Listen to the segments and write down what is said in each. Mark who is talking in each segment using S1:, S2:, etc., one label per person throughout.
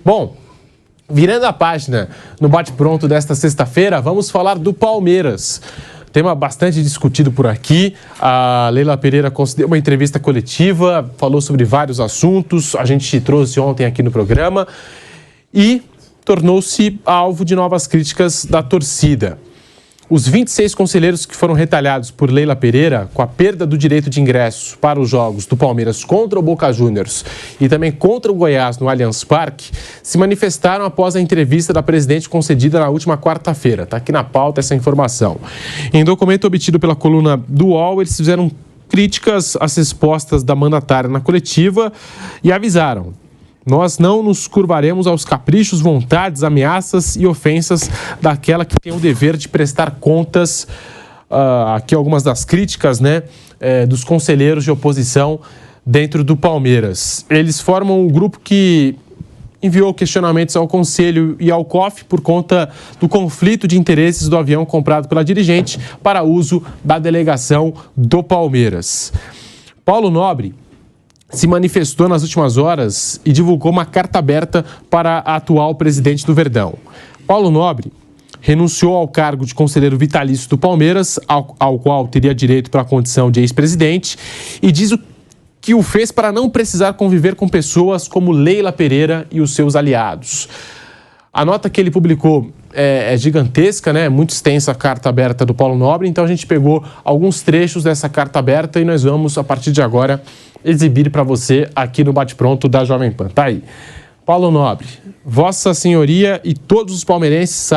S1: Bom, virando a página no bate-pronto desta sexta-feira, vamos falar do Palmeiras. Tema bastante discutido por aqui. A Leila Pereira concedeu uma entrevista coletiva, falou sobre vários assuntos. A gente trouxe ontem aqui no programa e tornou-se alvo de novas críticas da torcida. Os 26 conselheiros que foram retalhados por Leila Pereira com a perda do direito de ingresso para os jogos do Palmeiras contra o Boca Juniors e também contra o Goiás no Allianz Parque se manifestaram após a entrevista da presidente concedida na última quarta-feira. Está aqui na pauta essa informação. Em documento obtido pela coluna do UOL, eles fizeram críticas às respostas da mandatária na coletiva e avisaram: nós não nos curvaremos aos caprichos, vontades, ameaças e ofensas daquela que tem o dever de prestar contas. Aqui algumas das críticas, dos conselheiros de oposição dentro do Palmeiras. Eles formam um grupo que enviou questionamentos ao Conselho e ao COF por conta do conflito de interesses do avião comprado pela dirigente para uso da delegação do Palmeiras. Paulo Nobre se manifestou nas últimas horas e divulgou uma carta aberta para a atual presidente do Verdão. Paulo Nobre renunciou ao cargo de conselheiro vitalício do Palmeiras, ao qual teria direito pela condição de ex-presidente, e diz que o fez para não precisar conviver com pessoas como Leila Pereira e os seus aliados. A nota que ele publicou é gigantesca, muito extensa a carta aberta do Paulo Nobre, então a gente pegou alguns trechos dessa carta aberta e nós vamos, a partir de agora, exibir para você aqui no Bate-Pronto da Jovem Pan. Tá aí. Paulo Nobre, Vossa Senhoria e todos os palmeirenses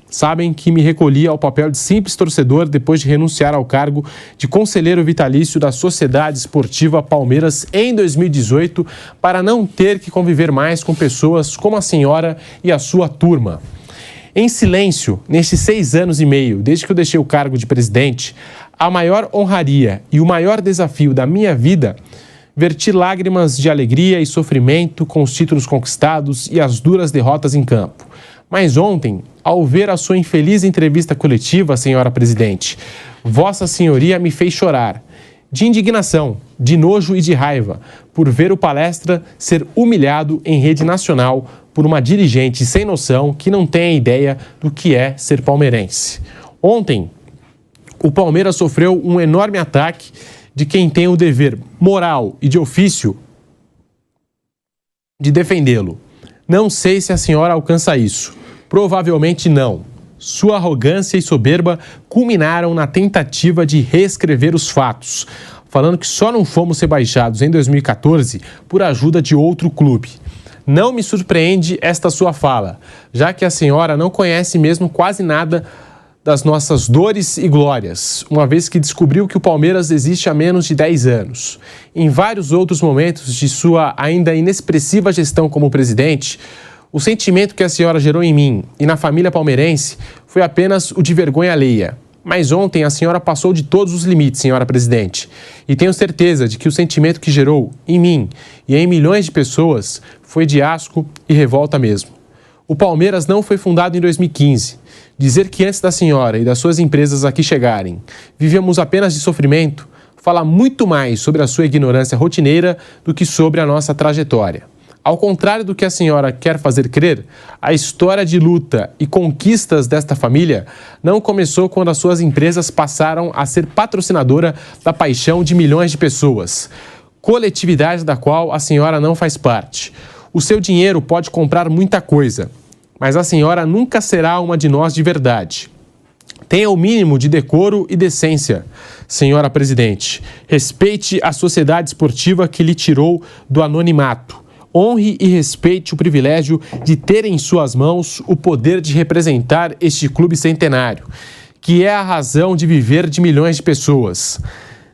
S1: sabem que me recolhi ao papel de simples torcedor depois de renunciar ao cargo de conselheiro vitalício da Sociedade Esportiva Palmeiras em 2018 para não ter que conviver mais com pessoas como a senhora e a sua turma. Em silêncio, nestes 6 anos e meio, desde que eu deixei o cargo de presidente, a maior honraria e o maior desafio da minha vida, verti lágrimas de alegria e sofrimento com os títulos conquistados e as duras derrotas em campo. Mas ontem, ao ver a sua infeliz entrevista coletiva, senhora presidente, Vossa Senhoria me fez chorar, de indignação, de nojo e de raiva, por ver o Palestra ser humilhado em rede nacional por uma dirigente sem noção que não tem a ideia do que é ser palmeirense. Ontem, o Palmeiras sofreu um enorme ataque de quem tem o dever moral e de ofício de defendê-lo. Não sei se a senhora alcança isso. Provavelmente não. Sua arrogância e soberba culminaram na tentativa de reescrever os fatos, falando que só não fomos rebaixados em 2014 por ajuda de outro clube. Não me surpreende esta sua fala, já que a senhora não conhece mesmo quase nada das nossas dores e glórias, uma vez que descobriu que o Palmeiras existe há menos de 10 anos. Em vários outros momentos de sua ainda inexpressiva gestão como presidente, o sentimento que a senhora gerou em mim e na família palmeirense foi apenas o de vergonha alheia. Mas ontem a senhora passou de todos os limites, senhora presidente. E tenho certeza de que o sentimento que gerou em mim e em milhões de pessoas foi de asco e revolta mesmo. O Palmeiras não foi fundado em 2015. Dizer que antes da senhora e das suas empresas aqui chegarem, vivíamos apenas de sofrimento, fala muito mais sobre a sua ignorância rotineira do que sobre a nossa trajetória. Ao contrário do que a senhora quer fazer crer, a história de luta e conquistas desta família não começou quando as suas empresas passaram a ser patrocinadora da paixão de milhões de pessoas, coletividade da qual a senhora não faz parte. O seu dinheiro pode comprar muita coisa, mas a senhora nunca será uma de nós de verdade. Tenha o mínimo de decoro e decência, senhora presidente. Respeite a sociedade esportiva que lhe tirou do anonimato. Honre e respeite o privilégio de ter em suas mãos o poder de representar este clube centenário, que é a razão de viver de milhões de pessoas.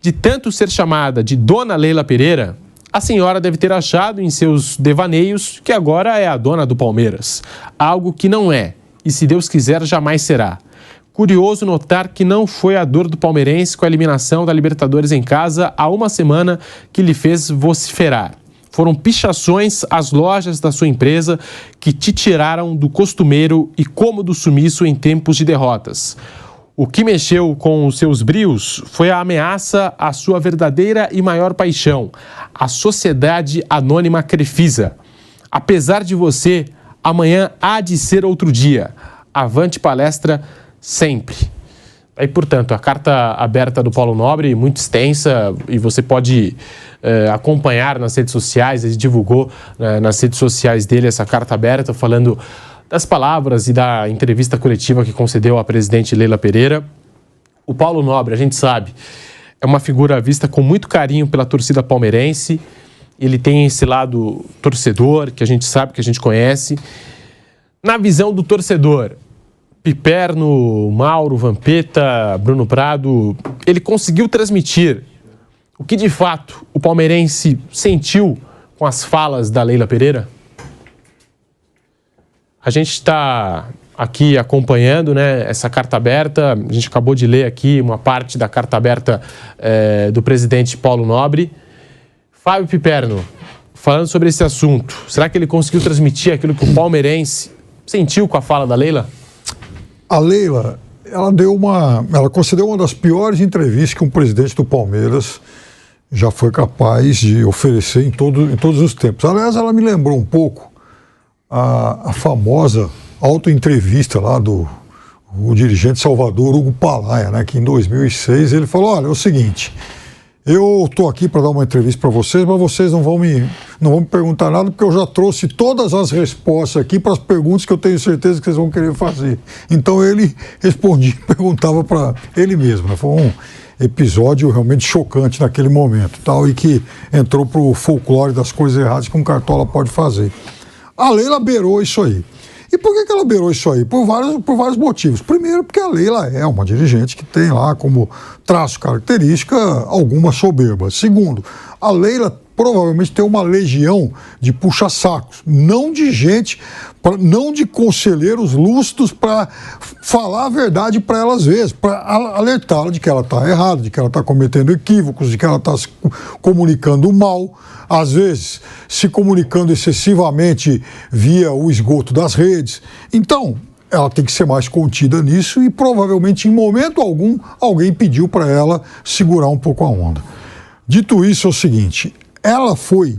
S1: De tanto ser chamada de Dona Leila Pereira, a senhora deve ter achado em seus devaneios que agora é a dona do Palmeiras, algo que não é, e se Deus quiser jamais será. Curioso notar que não foi a dor do palmeirense com a eliminação da Libertadores em casa há uma semana que lhe fez vociferar. Foram pichações às lojas da sua empresa que te tiraram do costumeiro e cômodo sumiço em tempos de derrotas. O que mexeu com os seus brios foi a ameaça à sua verdadeira e maior paixão, a Sociedade Anônima Crefisa. Apesar de você Amanhã há de ser outro dia. Avante palestra sempre. Aí, portanto, a carta aberta do Paulo Nobre, muito extensa, e você pode acompanhar nas redes sociais. Ele divulgou nas redes sociais dele essa carta aberta, falando das palavras e da entrevista coletiva que concedeu à presidente Leila Pereira. O Paulo Nobre, a gente sabe, é uma figura vista com muito carinho pela torcida palmeirense. Ele tem esse lado torcedor, que a gente sabe, que a gente conhece. Na visão do torcedor, Piperno, Mauro, Vampeta, Bruno Prado, ele conseguiu transmitir o que de fato o palmeirense sentiu com as falas da Leila Pereira? A gente está aqui acompanhando, né, essa carta aberta. A gente acabou de ler aqui uma parte da carta aberta do presidente Paulo Nobre. Fábio Piperno, falando sobre esse assunto, será que ele conseguiu transmitir aquilo que o palmeirense sentiu com a fala da Leila?
S2: A Leila, ela concedeu uma das piores entrevistas que um presidente do Palmeiras já foi capaz de oferecer em todos os tempos. Aliás, ela me lembrou um pouco a famosa autoentrevista lá do dirigente Salvador, Hugo Palaia, né, que em 2006 ele falou: olha, é o seguinte, eu estou aqui para dar uma entrevista para vocês, mas vocês não vão me perguntar nada, porque eu já trouxe todas as respostas aqui para as perguntas que eu tenho certeza que vocês vão querer fazer. Então ele respondia e perguntava para ele mesmo, né? Foi um episódio realmente chocante naquele momento, tal, e que entrou para o folclore das coisas erradas que um cartola pode fazer. A Leila beirou isso aí. E por que ela beirou isso aí? Por vários motivos. Primeiro, porque a Leila é uma dirigente que tem lá como traço característica alguma soberba. Segundo, a Leila provavelmente tem uma legião de puxa-sacos, não de gente, não de conselheiros lúcidos para falar a verdade para ela às vezes, para alertá-la de que ela está errada, de que ela está cometendo equívocos, de que ela está se comunicando mal, às vezes se comunicando excessivamente via o esgoto das redes. Então, ela tem que ser mais contida nisso e provavelmente em momento algum alguém pediu para ela segurar um pouco a onda. Dito isso, é o seguinte, ela foi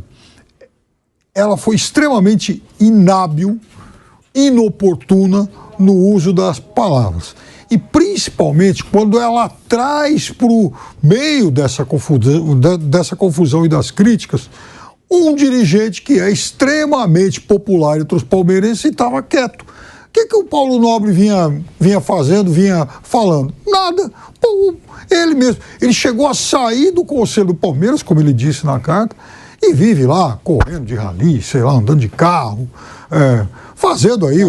S2: extremamente inábil, inoportuna no uso das palavras. E principalmente quando ela traz para o meio dessa confusão e das críticas um dirigente que é extremamente popular entre os palmeirenses e estava quieto. O que o Paulo Nobre vinha fazendo, vinha falando? Nada. Ele mesmo. Ele chegou a sair do Conselho do Palmeiras, como ele disse na carta, e vive lá, correndo de rally, sei lá, andando de carro, fazendo aí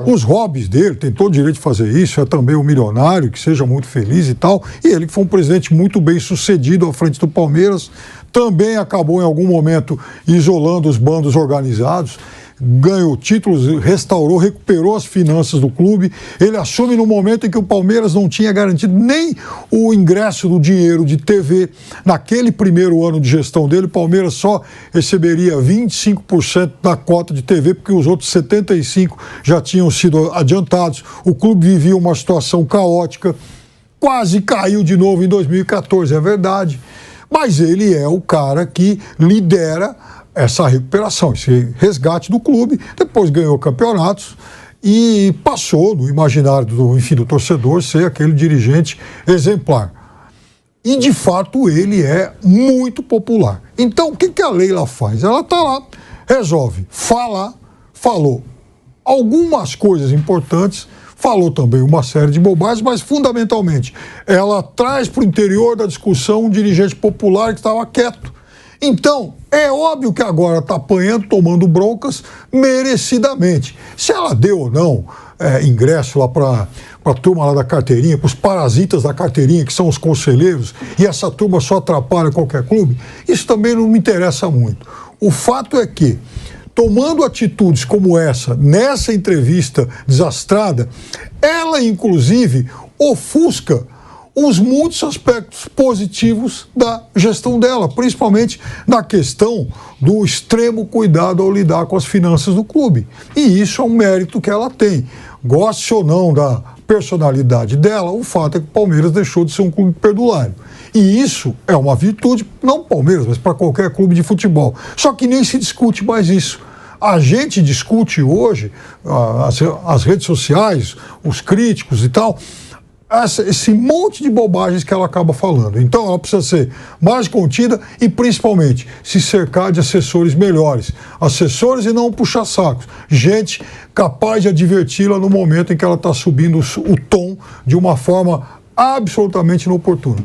S2: os hobbies dele, tem todo o direito de fazer isso, é também um milionário, que seja muito feliz e tal. E ele que foi um presidente muito bem sucedido à frente do Palmeiras, também acabou em algum momento isolando os bandos organizados, ganhou títulos, restaurou, recuperou as finanças do clube. Ele assume no momento em que o Palmeiras não tinha garantido nem o ingresso do dinheiro de TV. Naquele primeiro ano de gestão dele, o Palmeiras só receberia 25% da cota de TV, porque os outros 75% já tinham sido adiantados. O clube vivia uma situação caótica, quase caiu de novo em 2014, é verdade. Mas ele é o cara que lidera essa recuperação, esse resgate do clube. Depois ganhou campeonatos e passou no imaginário do torcedor ser aquele dirigente exemplar. E de fato ele é muito popular. Então o que a Leila faz? Ela está lá, resolve falar, falou algumas coisas importantes, falou também uma série de bobagens, mas fundamentalmente ela traz para o interior da discussão um dirigente popular que estava quieto. Então, é óbvio que agora está apanhando, tomando broncas, merecidamente. Se ela deu ou não ingresso lá para a turma lá da carteirinha, para os parasitas da carteirinha, que são os conselheiros, e essa turma só atrapalha qualquer clube, isso também não me interessa muito. O fato é que, tomando atitudes como essa, nessa entrevista desastrada, ela, inclusive, ofusca os muitos aspectos positivos da gestão dela, principalmente na questão do extremo cuidado ao lidar com as finanças do clube. E isso é um mérito que ela tem. Goste ou não da personalidade dela, o fato é que o Palmeiras deixou de ser um clube perdulário. E isso é uma virtude, não Palmeiras, mas para qualquer clube de futebol. Só que nem se discute mais isso. A gente discute hoje, as redes sociais, os críticos e tal, esse monte de bobagens que ela acaba falando. Então, ela precisa ser mais contida e, principalmente, se cercar de assessores melhores. Assessores e não puxa-sacos. Gente capaz de adverti-la no momento em que ela está subindo o tom de uma forma absolutamente inoportuna.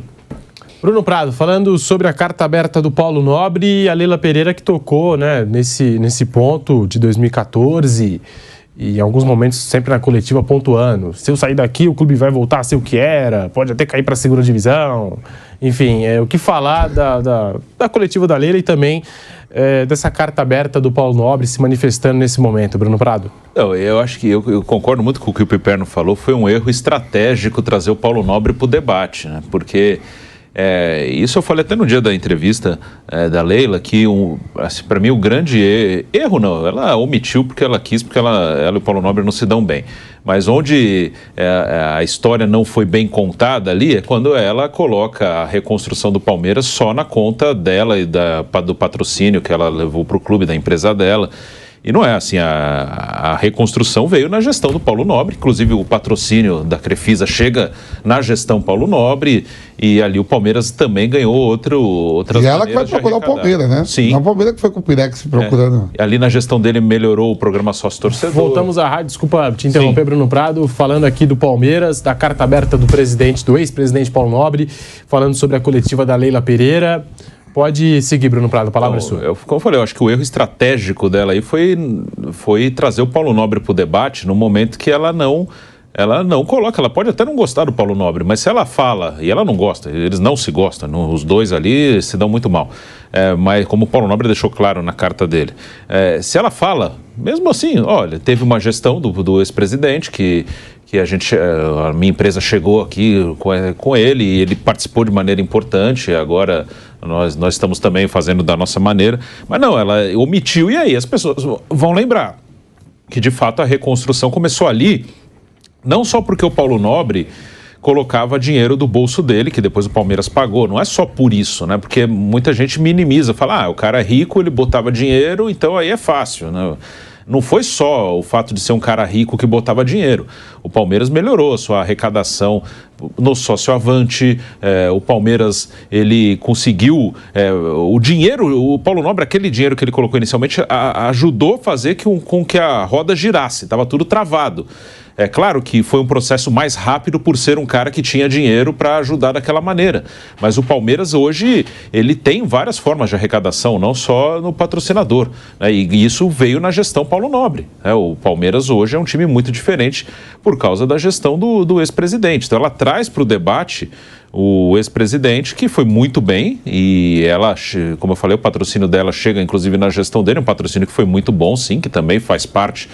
S1: Bruno Prado, falando sobre a carta aberta do Paulo Nobre e a Leila Pereira que tocou, né, nesse ponto de 2014... E em alguns momentos, sempre na coletiva, pontuando. Se eu sair daqui, o clube vai voltar a ser o que era, pode até cair para a segunda divisão. Enfim, o que falar da coletiva da Leila e também dessa carta aberta do Paulo Nobre se manifestando nesse momento, Bruno Prado?
S3: Não, eu acho que eu concordo muito com o que o Piperno falou. Foi um erro estratégico trazer o Paulo Nobre para o debate, né? Porque... isso eu falei até no dia da entrevista da Leila, que assim, para mim o grande erro não, ela omitiu porque ela quis, porque ela e o Paulo Nobre não se dão bem, mas onde a história não foi bem contada ali é quando ela coloca a reconstrução do Palmeiras só na conta dela e do patrocínio que ela levou para o clube, da empresa dela. E não é assim, a reconstrução veio na gestão do Paulo Nobre, inclusive o patrocínio da Crefisa chega na gestão Paulo Nobre, e ali o Palmeiras também ganhou outras maneiras.
S4: E ela que vai procurar o Palmeiras, né?
S3: Sim.
S4: Não é o Palmeiras que foi com o Pirex procurando.
S3: Ali na gestão dele melhorou o programa sócio-torcedor.
S1: Voltamos à rádio, desculpa te interromper, sim. Bruno Prado, falando aqui do Palmeiras, da carta aberta do ex-presidente Paulo Nobre, falando sobre a coletiva da Leila Pereira. Pode seguir, Bruno Prado, a palavra é sua.
S3: Como eu falei, eu acho que o erro estratégico dela aí foi trazer o Paulo Nobre para o debate no momento que ela não coloca. Ela pode até não gostar do Paulo Nobre, mas se ela fala, e ela não gosta, eles não se gostam, os dois ali se dão muito mal. Mas como o Paulo Nobre deixou claro na carta dele, se ela fala, mesmo assim, olha, teve uma gestão do ex-presidente que a minha empresa chegou aqui com ele e ele participou de maneira importante, agora nós estamos também fazendo da nossa maneira, mas não, ela omitiu, e aí as pessoas vão lembrar que de fato a reconstrução começou ali, não só porque o Paulo Nobre colocava dinheiro do bolso dele, que depois o Palmeiras pagou, não é só por isso, né? Porque muita gente minimiza, fala, o cara é rico, ele botava dinheiro, então aí é fácil, né? Não foi só o fato de ser um cara rico que botava dinheiro. O Palmeiras melhorou a sua arrecadação no sócio-avante. O Palmeiras, ele conseguiu o dinheiro, o Paulo Nobre, aquele dinheiro que ele colocou inicialmente, ajudou a fazer com que a roda girasse. Estava tudo travado. É claro que foi um processo mais rápido por ser um cara que tinha dinheiro para ajudar daquela maneira. Mas o Palmeiras hoje, ele tem várias formas de arrecadação, não só no patrocinador, né? E isso veio na gestão Paulo Nobre, né? O Palmeiras hoje é um time muito diferente por causa da gestão do ex-presidente. Então ela traz para o debate o ex-presidente, que foi muito bem, e ela, como eu falei, o patrocínio dela chega inclusive na gestão dele, um patrocínio que foi muito bom, sim, que também faz parte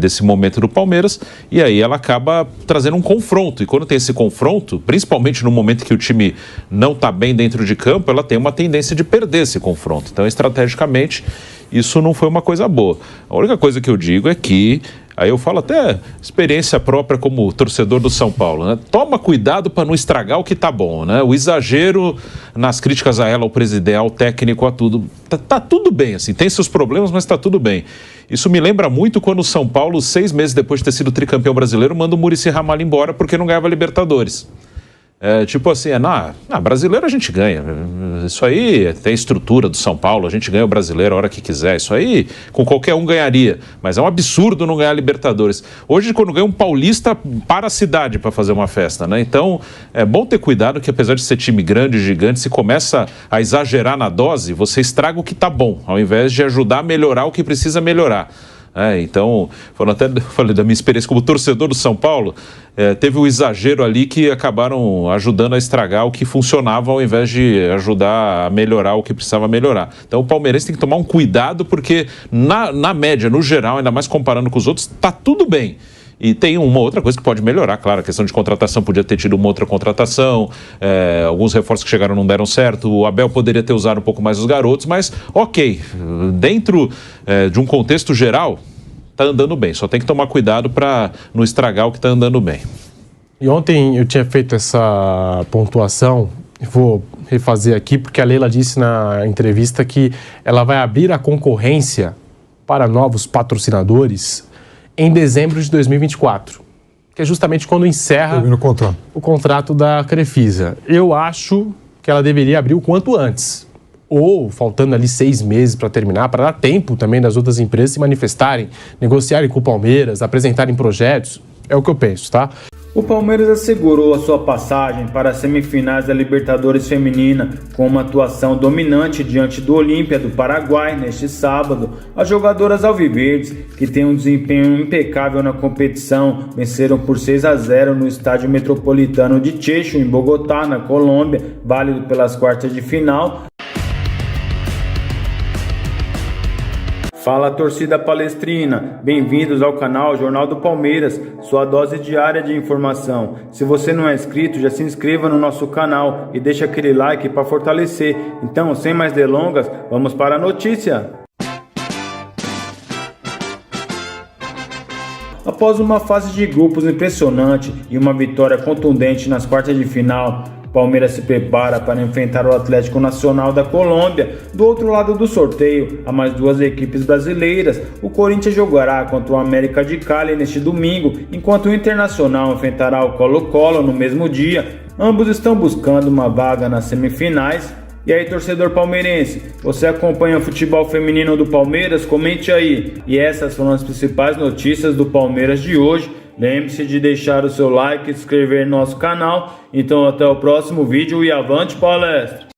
S3: desse momento do Palmeiras, e aí ela acaba trazendo um confronto, e quando tem esse confronto, principalmente no momento que o time não está bem dentro de campo, ela tem uma tendência de perder esse confronto. Então, estrategicamente, isso não foi uma coisa boa. A única coisa que eu digo é que, aí eu falo até experiência própria como torcedor do São Paulo, né? Toma cuidado para não estragar o que tá bom, né? O exagero nas críticas a ela, ao presidente, ao técnico, a tudo. Tá tudo bem, assim, tem seus problemas, mas tá tudo bem. Isso me lembra muito quando o São Paulo, 6 meses depois de ter sido tricampeão brasileiro, manda o Muricy Ramalho embora porque não ganhava Libertadores. Tipo assim, brasileiro a gente ganha. Isso aí tem estrutura do São Paulo, a gente ganha o brasileiro a hora que quiser. Isso aí com qualquer um ganharia, mas é um absurdo não ganhar Libertadores. Hoje, quando ganha um paulista, para a cidade para fazer uma festa, né? Então é bom ter cuidado que, apesar de ser time grande, gigante, se começa a exagerar na dose, você estraga o que tá bom, ao invés de ajudar a melhorar o que precisa melhorar. Então, falei da minha experiência como torcedor do São Paulo, teve um exagero ali que acabaram ajudando a estragar o que funcionava ao invés de ajudar a melhorar o que precisava melhorar. Então o palmeirense tem que tomar um cuidado porque na média, no geral, ainda mais comparando com os outros, tá tudo bem. E tem uma outra coisa que pode melhorar, claro, a questão de contratação, podia ter tido uma outra contratação, alguns reforços que chegaram não deram certo, o Abel poderia ter usado um pouco mais os garotos, mas ok, dentro de um contexto geral, tá andando bem, só tem que tomar cuidado para não estragar o que tá andando bem.
S1: E ontem eu tinha feito essa pontuação, vou refazer aqui, porque a Leila disse na entrevista que ela vai abrir a concorrência para novos patrocinadores em dezembro de 2024, que é justamente quando encerra o contrato da Crefisa. Eu acho que ela deveria abrir o quanto antes, ou faltando ali 6 meses para terminar, para dar tempo também das outras empresas se manifestarem, negociarem com o Palmeiras, apresentarem projetos. É o que eu penso, tá?
S5: O Palmeiras assegurou a sua passagem para as semifinais da Libertadores Feminina com uma atuação dominante diante do Olímpia do Paraguai neste sábado. As jogadoras alviverdes, que têm um desempenho impecável na competição, venceram por 6-0 no Estádio Metropolitano de Checho, em Bogotá, na Colômbia, válido pelas quartas de final. Fala, torcida palestrina, bem-vindos ao canal Jornal do Palmeiras, sua dose diária de informação. Se você não é inscrito, já se inscreva no nosso canal e deixa aquele like para fortalecer. Então, sem mais delongas, vamos para a notícia. Após uma fase de grupos impressionante e uma vitória contundente nas quartas de final, Palmeiras se prepara para enfrentar o Atlético Nacional da Colômbia. Do outro lado do sorteio, há mais 2 equipes brasileiras. O Corinthians jogará contra o América de Cali neste domingo, enquanto o Internacional enfrentará o Colo-Colo no mesmo dia. Ambos estão buscando uma vaga nas semifinais. E aí, torcedor palmeirense, você acompanha o futebol feminino do Palmeiras? Comente aí. E essas foram as principais notícias do Palmeiras de hoje. Lembre-se de deixar o seu like e se inscrever no nosso canal. Então até o próximo vídeo e avante palestra!